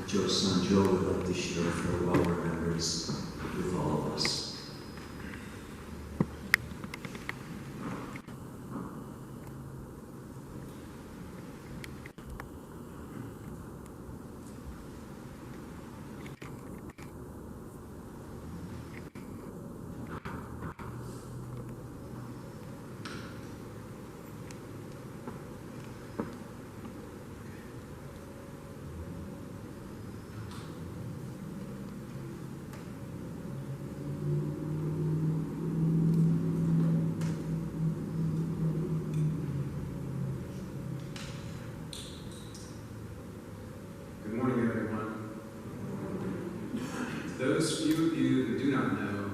Joe's son Joe would like to share farewell remembers with all of us. Those few of you who do not know,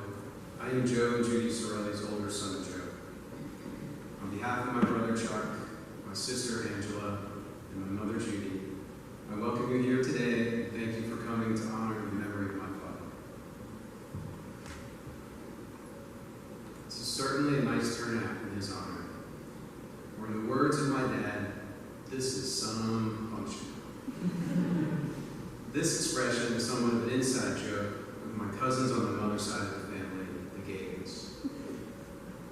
I am Joe and Judy Cirelli's older son, Joe. On behalf of my brother Chuck, my sister Angela, and my mother Judy, I welcome you here today and thank you for coming to honor the memory of my father. This is certainly a nice turnout in his honor. Or in the words of my dad, this is some function. This expression is somewhat of an inside joke with my cousins on the mother's side of the family, the Gagans.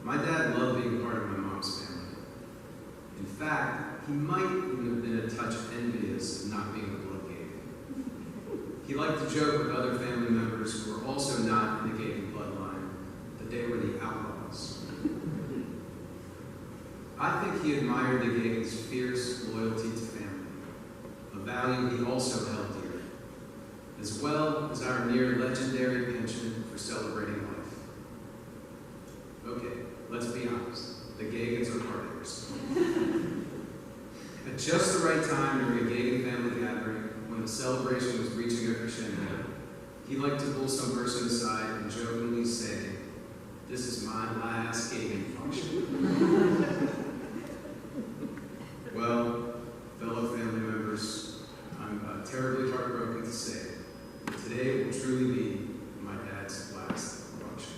My dad loved being part of my mom's family. In fact, he might even have been a touch envious of not being a blood Gagan. He liked to joke with other family members who were also not in the Gagan bloodline that they were the outlaws. I think he admired the Gagans' fierce loyalty to family, a value he also held dear, as well as our near legendary penchant for celebrating life. Okay, let's be honest. The Gagans are partiers. At just the right time during a Gagan family gathering, when the celebration was reaching a crescendo, he liked to pull some person aside and jokingly say, "This is my last Gagan function." Well, fellow family members, I'm terribly heartbroken to say that today will truly be my dad's last function.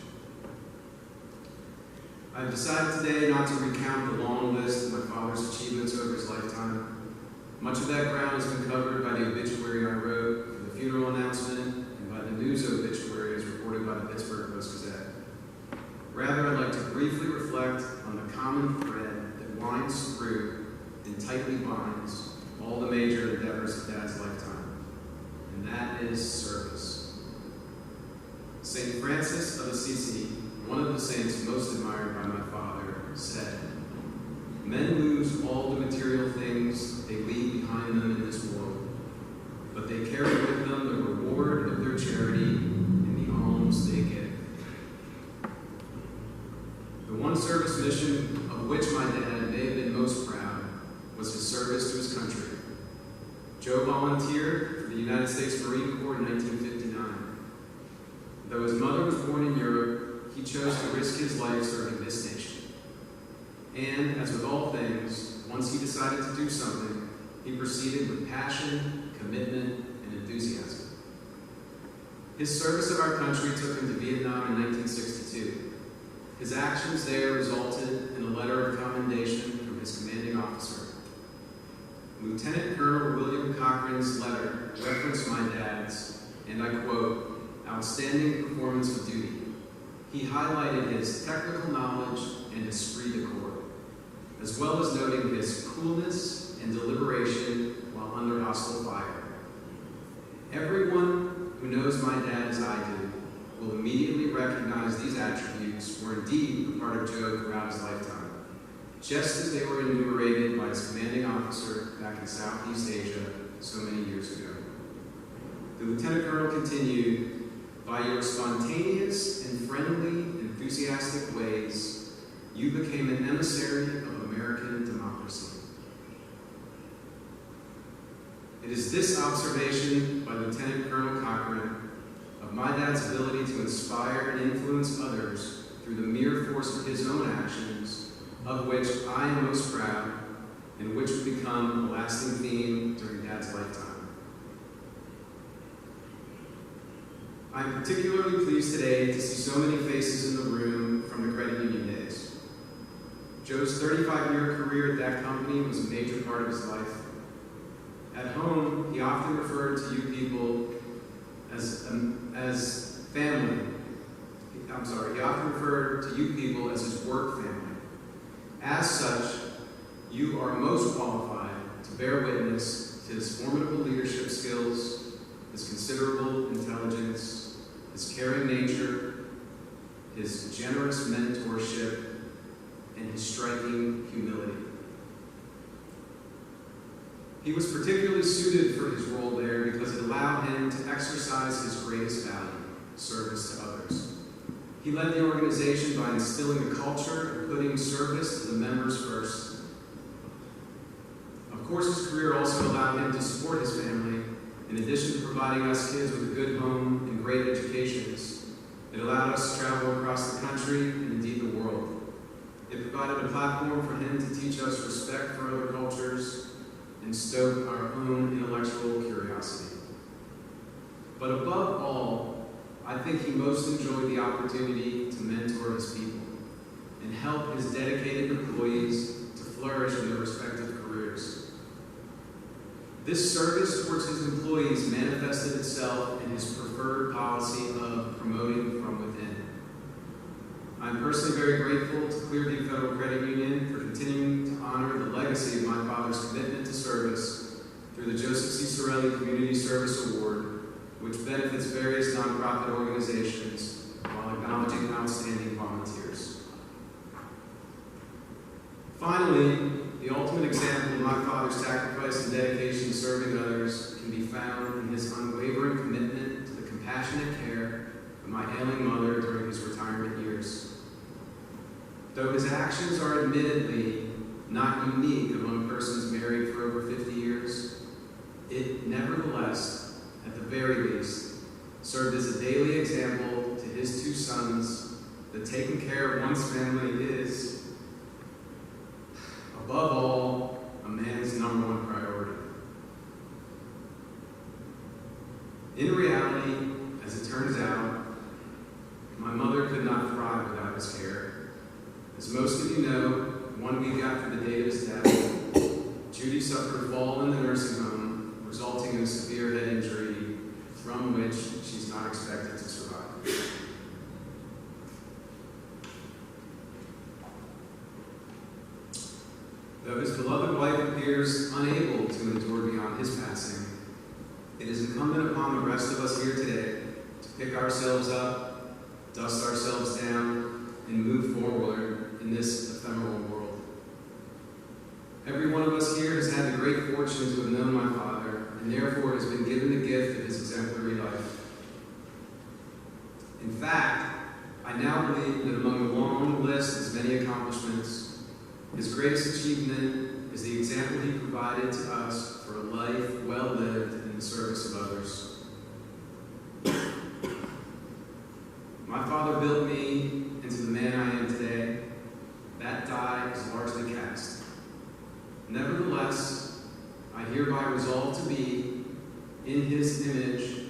I've decided today not to recount the long list of my father's achievements over his lifetime. Much of that ground has been covered by the obituary I wrote for the funeral announcement and by the news obituary as reported by the Pittsburgh Post-Gazette. Rather, I'd like to briefly reflect on the common thread that winds through and tightly binds all the major endeavors of Dad's lifetime, and that is service. St. Francis of Assisi, one of the saints most admired by my father, said, "Men lose all the material things they leave behind them in this world, but they carry with them the reward of their charity and the alms they give." The one service mission of which my dad may have been most proud was his service to his country. Joe volunteered for the United States Marine Corps in 1959. Though his mother was born in Europe, he chose to risk his life serving this nation. And, as with all things, once he decided to do something, he proceeded with passion, commitment, and enthusiasm. His service of our country took him to Vietnam in 1962. His actions there resulted in a letter of commendation from his commanding officer. Lieutenant Colonel William Cochrane's letter referenced my dad's, and I quote, "outstanding performance of duty." He highlighted his technical knowledge and esprit de corps, as well as noting his coolness and deliberation while under hostile fire. Everyone who knows my dad as I do will immediately recognize these attributes were indeed a part of Joe throughout his lifetime, just as they were enumerated by his commanding officer back in Southeast Asia so many years ago. The Lieutenant Colonel continued, "By your spontaneous and friendly, enthusiastic ways, you became an emissary of American democracy." It is this observation by Lieutenant Colonel Cochrane of my dad's ability to inspire and influence others through the mere force of his own actions, of which I am most proud, and which would become a lasting theme during Dad's lifetime. I am particularly pleased today to see so many faces in the room from the credit union days. Joe's 35-year career at that company was a major part of his life. At home, he often referred to you people as family. He often referred to you people as his work family. As such, you are most qualified to bear witness to his formidable leadership skills, his considerable intelligence, his caring nature, his generous mentorship, and his striking humility. He was particularly suited for his role there because it allowed him to exercise his greatest value, service to others. He led the organization by instilling a culture of putting service to the members first. Of course, his career also allowed him to support his family. In addition to providing us kids with a good home and great educations, it allowed us to travel across the country and indeed the world. It provided a platform for him to teach us respect for other cultures and stoke our own intellectual curiosity. But above all, I think he most enjoyed the opportunity to mentor his people and help his dedicated employees to flourish in their respective careers. This service towards his employees manifested itself in his preferred policy of promoting from within. I'm personally very grateful to Clearview Federal Credit Union for continuing to honor the legacy of my father's commitment to service through the Joseph C. Cirelli Community Service Award, which benefits various nonprofit organizations while acknowledging outstanding volunteers. Finally, the ultimate example of my father's sacrifice and dedication to serving others can be found in his unwavering commitment to the compassionate care of my ailing mother during his retirement years. Though his actions are admittedly not unique among persons married for over 50 years, it nevertheless, at the very least, served as a daily example to his two sons that taking care of one's family is, above all, a man's number one priority. In reality, as it turns out, my mother could not thrive without his care. As most of you know, 1 week after the date of his death, Judy suffered a fall in the nursing home, resulting in a severe head injury from which she's not expected to survive. Though his beloved wife appears unable to endure beyond his passing, it is incumbent upon the rest of us here today to pick ourselves up, dust ourselves down, and move forward in this ephemeral world. Every one of us here has had the great fortune to have known my father, and therefore has been given the gift of his exemplary life. In fact, I now believe that among the long list of his many accomplishments, his greatest achievement is the example he provided to us for a life well lived in the service of others. My father built me into the man I am today. That die is largely cast. Nevertheless, I hereby resolve to be, in his image,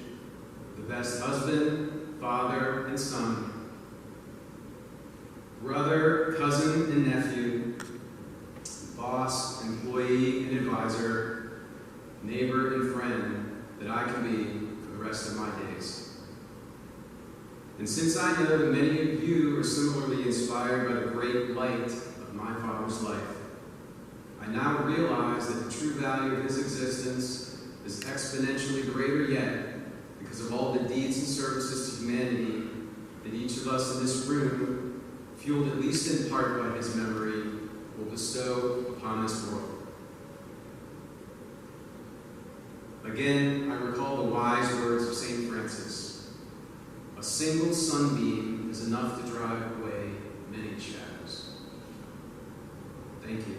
the best husband, father, and son, brother, cousin, and nephew, boss, employee, and advisor, neighbor, and friend that I can be for the rest of my days. And since I know that many of you are similarly inspired by the great light of my father's life, I now realize that the true value of his existence is exponentially greater yet because of all the deeds and services to humanity that each of us in this room, fueled at least in part by his memory, will bestow upon this world. Again, I recall the wise words of St. Francis: a single sunbeam is enough to drive away many shadows. Thank you.